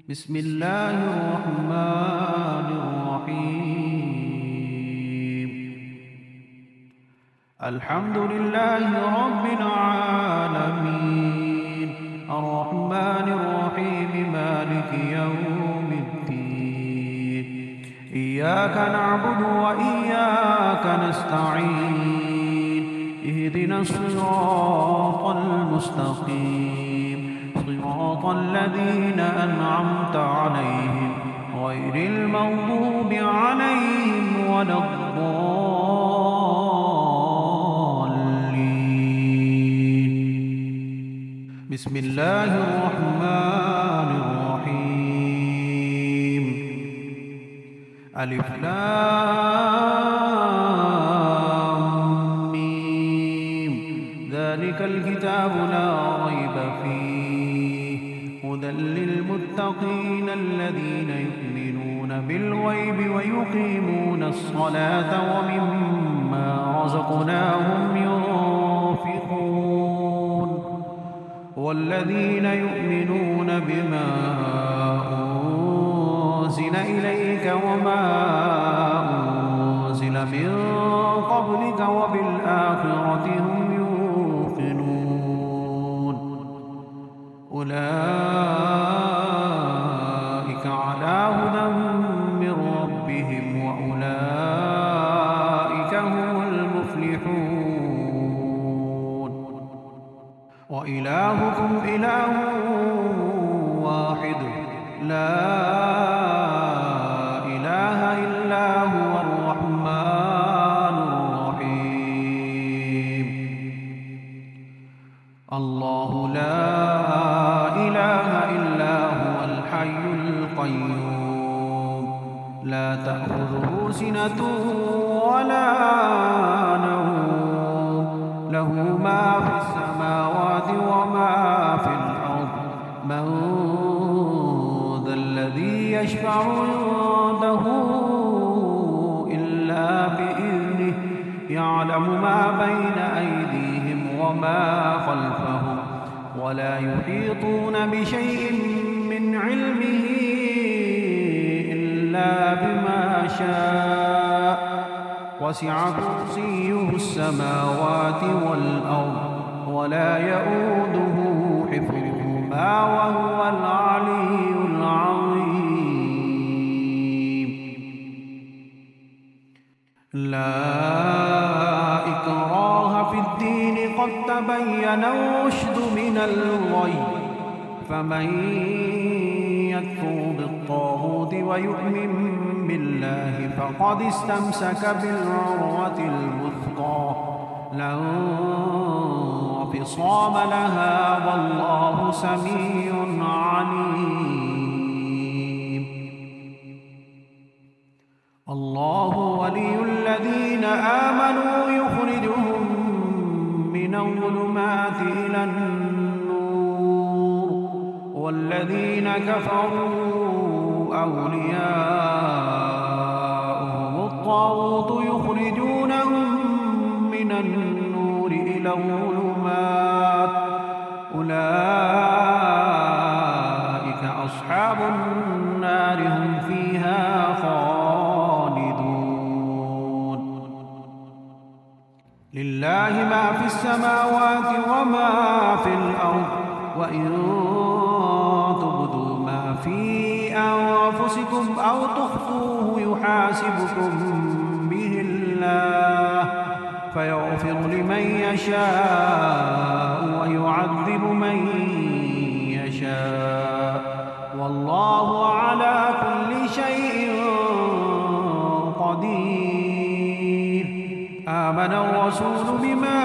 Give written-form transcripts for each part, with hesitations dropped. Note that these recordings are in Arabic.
بسم الله الرحمن الرحيم. الحمد لله رب العالمين، الرحمن الرحيم، مالك يوم الدين. إياك نعبد وإياك نستعين، اهدنا الصراط المستقيم، صراط الذين أنعمت عليهم غير المغضوب عليهم ولا الضالين. بسم الله الرحمن الرحيم. ألف لام ميم. ذلك الكتاب لا ريب فيه، هدى للمتقين الذين يؤمنون بالغيب ويقيمون الصلاة ومما رزقناهم ينفقون، والذين يؤمنون بما أنزل إليك وما أنزل من قبلك وبالآخرة هم يوقنون، أولئك على هدى من ربهم وأولئك هم المفلحون. وإلهكم إله واحد، لا إله إلا هو الرحمن الرحيم. الله لا إله إلا هو الحي القيوم، لا تأخذه سنة ولا نوم، له ما في السماوات وما في الأرض. من ذا الذي يشفع عنده إلا بإذنه، يعلم ما بين أيديهم وما خلفهم، ولا يحيطون بشيء من علمه إلا بما شاء، وسع كرسيه السماوات والأرض، ولا يؤوده حفظهما وهو العلي العظيم. لا إكراه في الدين، قد تبين الرشد من الغي، فمن يكفر بالطاغوت ويؤمن بالله فقد استمسك بالعروة الوثقى، لا انفصام لها، والله سميع عليم. الله ولي الذين آمنوا يخرجهم من الظلمات إلى النور، والذين كفروا أولياؤهم الطاغوت يخرجونهم من النور إلى الظلمات، أولئك أصحاب النار هم فيها خالدون. لله ما في السماوات وما في الأرض، وإن تبدوا ما في أنفسكم أو تخفوه يحاسبكم به الله، فيغفر لمن يشاء ويعذب من يشاء، والله على كل شيء قدير. آمن الرسول بما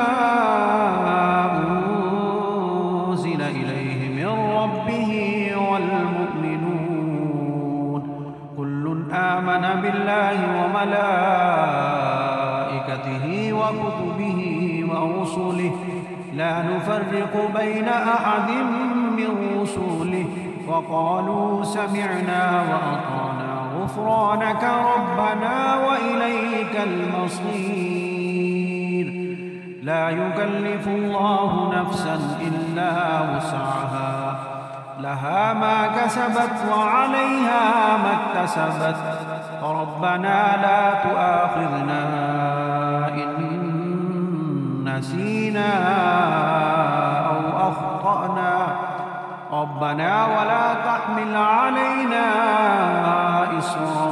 أنزل إليه من ربه والمؤمنون، كل آمن بالله وملائكته وكتبه ورسله، لا نفرق بين أحد من رسله، وقالوا سمعنا وأطعنا غفرانك ربنا وإليك المصير. لا يكلف الله نفسا إلا وسعها، لها ما كسبت وعليها ما اكتسبت ربنا لا تؤاخذنا إن نسينا أو أخطأنا ربنا ولا تحمل علينا إصرا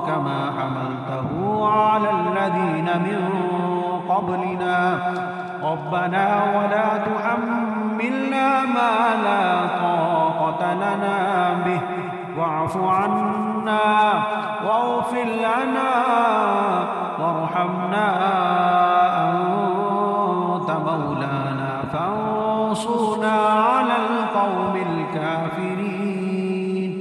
كما حملته على الذين من قبلنا ربنا ولا تحملنا ما لا طاقة لنا به واعف عنا واغفر لنا وارحمنا أنت مولانا فانصرنا على القوم الكافرين.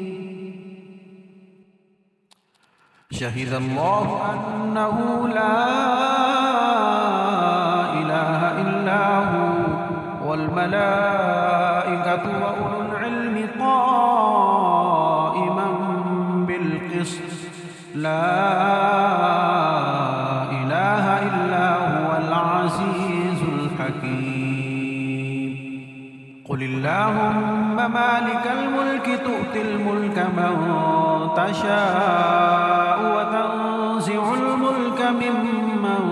شهد الله أنه لا إله إلا هو والملائكة وأولو العلم قائما بالقسط لا إله إلا هو العزيز الحكيم. قل اللهم مالك الملك تؤتي الملك من تشاء وتنزع الملك ممن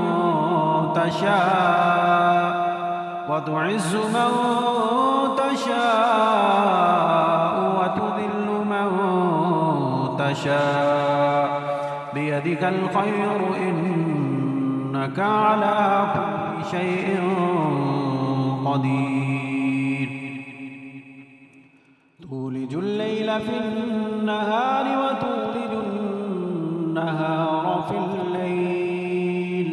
تشاء وتعز من تشاء وتذل من تشاء بيدك الخير إنك على كل شيء قدير. تولج الليل في النهار وتولج النهار في الليل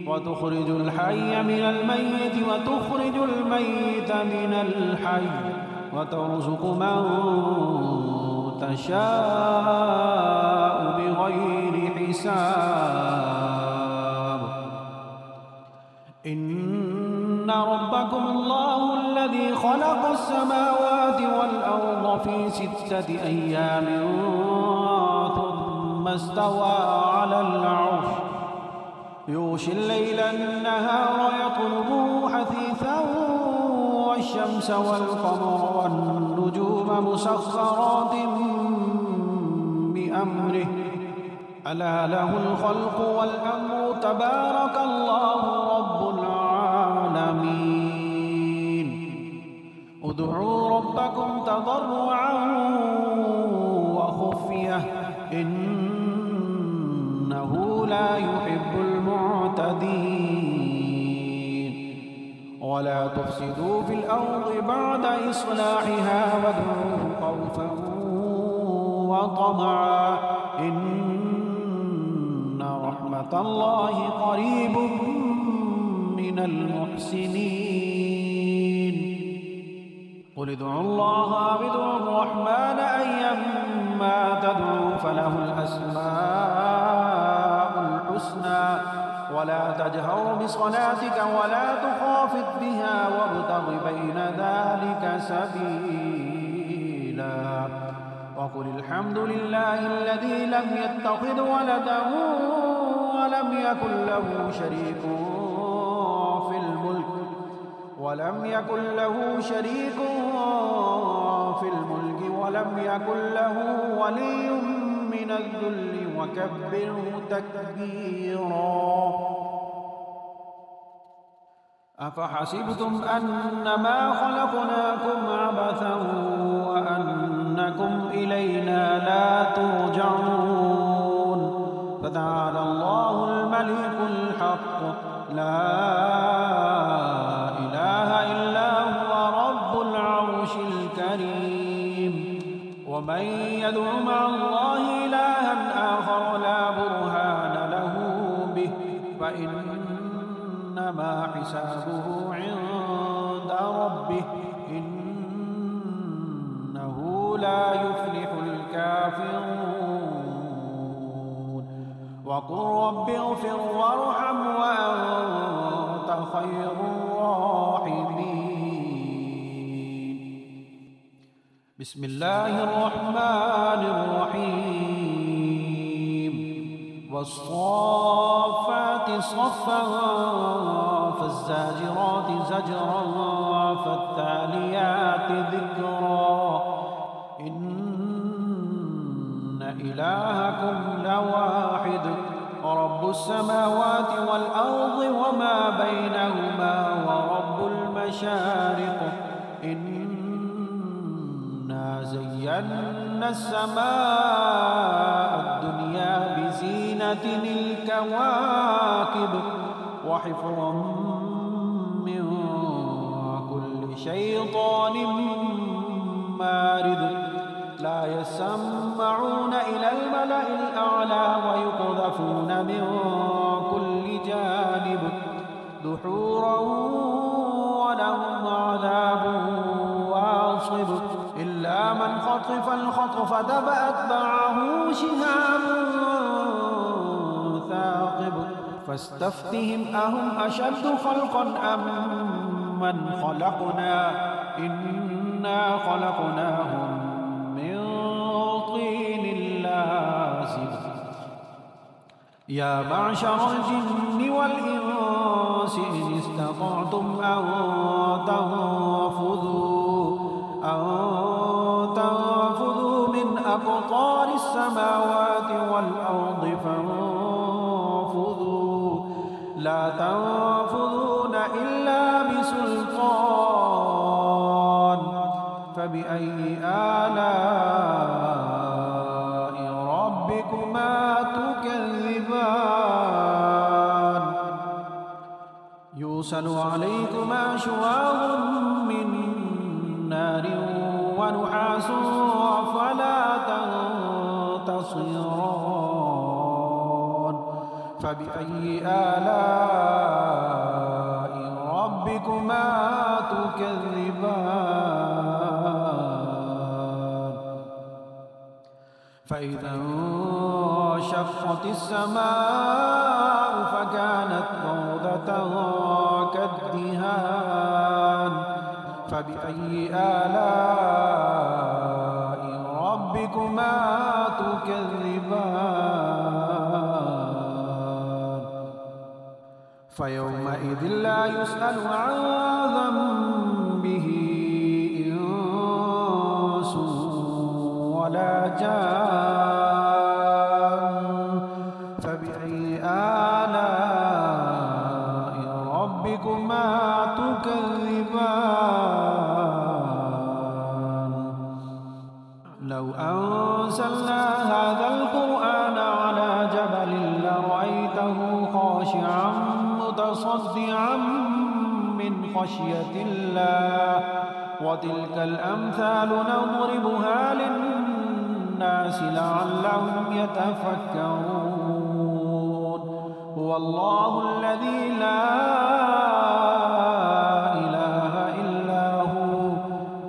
وتخرج الحي من الميت وتخرج الميت من الحي وترزق من تشاء بغير حساب. إن ربكم الله الذي خلق السماوات والأرض في 6 أيام ثم استوى على العرش يغشي الليل النهار يطلبه حثيثا والشمس والقمر والنجوم مسخرات بأمره ألا له الخلق والأمر تبارك الله رب العالمين. ادعوا ربكم تضرعا وخفية إنه لا يحب المعتدين. ولا تفسدوا في الأرض بعد إصلاحها وادعوه خوفا وطمعا إن رحمة الله قريب من المحسنين. قل ادعوا الله أو ادعوا الرحمن أيما تدعوا فله الأسماء الحسنى ولا تجهر بصلاتك ولا تخافت بها وابتغ بين ذلك سبيلا. وقل الحمد لله الذي لم يتخذ ولدا ولم يكن له شريك في الملك ولم يكن له ولي من الذل وكبره تكبيرا. أفحسبتم أنما خلقناكم عبثا وأنكم إلينا لا ترجعون فتعالى الله الملك الحق لا إله إلا هو رب العرش الكريم. ومن يدع مع الله إلها آخر لا برهان له به فإنما حسابه عند ربه إنه لا يفلح الكافرون. وقل رب اغفر وارحم وأنت خير الراحمين. بسم الله الرحمن الرحيم. والصافات صفا فالزاجرات زجرا فالتاليات ذكرا إلهكم لواحد رب السماوات والأرض وما بينهما ورب المشارق إنا زينا السماء الدنيا بزينة الكواكب وحفظا من كل شيطان مارد لا يسمعون إلى الملأ الأعلى ويقذفون من كل جانب دحورا ولهم عذاب واصب إلا من خطف الخطف فأتبعه شهاب ثاقب فاستفتهم أهم أشد خلقا أم من خلقنا إنا خلقناهم من طين لازب يا معشر الجن والإنس إن استطعتم أن تنفذوا من أقطار السماوات والأرض فانفذوا لا تنفذون إلا بسلطان فبأي آلاء ربكما تكذبان يرسل عليكما شواظ من نار ونحاس فلا تنتصران فبأي آلاء ربكما تكذبان فإذا انشقت السماء فكانت موضة كالدهان فبأي آلاء ربكما تكذبان فيومئذ لا يسأل عن ذنبه إنس ولا جان فبأي آلاء ربكما تكذبان لو أنزلنا هذا القرآن على جبل لرأيته خاشعا متصدعا من خشية الله وتلك الأمثال نضربها للناس لعلهم يتفكرون هو الله الذي لا إله إلا هو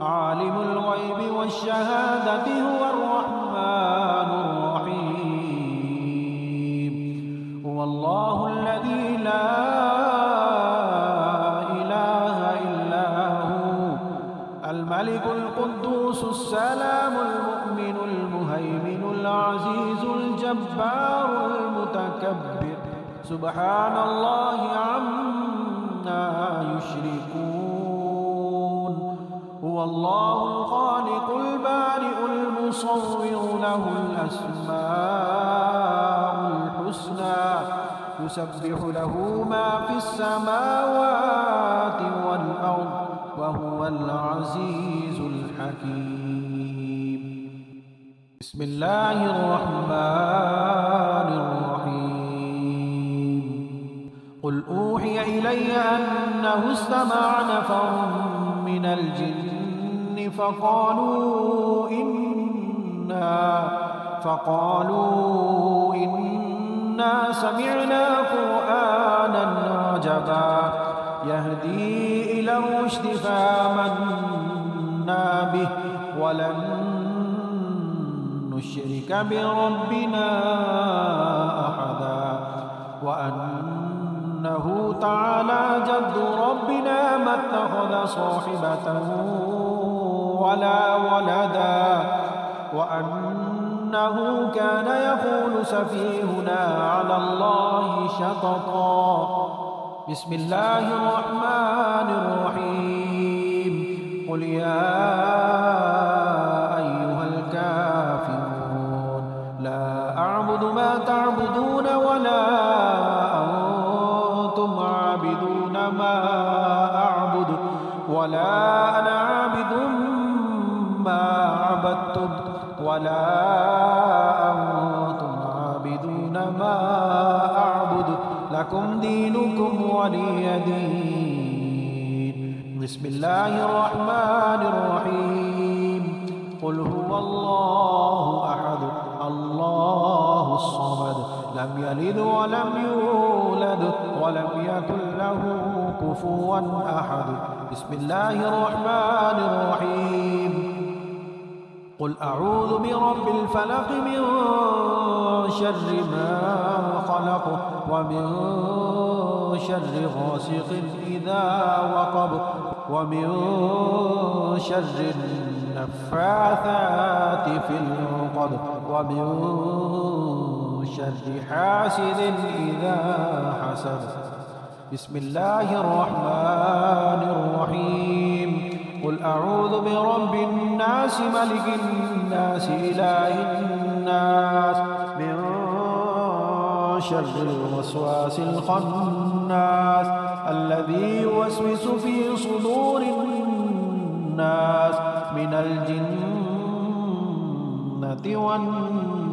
عالم الغيب والشهادة هو الرحمن الرحيم هو الله الذي لا إله إلا هو الملك القدوس السلام المؤمن المهيمن العزيز الجبار المتكبر سبحان الله عما يشركون هو الله الخالق البارئ المصور له الأسماء الحسنى يسبح له ما في السماوات والأرض وهو العزيز الحكيم بسم الله الرحمن الرحيم قل أوحي إلي أنه استمع نفر من الجن فقالوا إنا سمعنا قرآنا عجبا يهدي إلى الرشد فآمنا به ولن نشرك بربنا أحدا وأنه تعالى جد ربنا ما اتخذ صاحبة ولا ولدا وأنه كان يقول سفيهنا على الله شططا بسم الله الرحمن الرحيم قل يا أيها الكافرون أعبد ما تعبدون ولا أنتم عابدون ما أعبد ولا أنا عابد ما عبدتم ولا أنتم عابدون ما أعبد لكم دينكم ولي دين. بسم الله الرحمن الرحيم. قل هو الله أحد الله الصمد لم يلد ولم يولد ولم يكن له كفوا أحد. بسم الله الرحمن الرحيم. قل أعوذ برب الفلق من شر ما خلق ومن شر غاسق إذا وقب ومن شر النفاثات في العقد ومن شر حاسد إذا حسد. بسم الله الرحمن الرحيم. قل أعوذ برب الناس ملك الناس إله الناس من شر الوسواس الخناس الذي يوسوس في صدور الناس من الجنة والناس.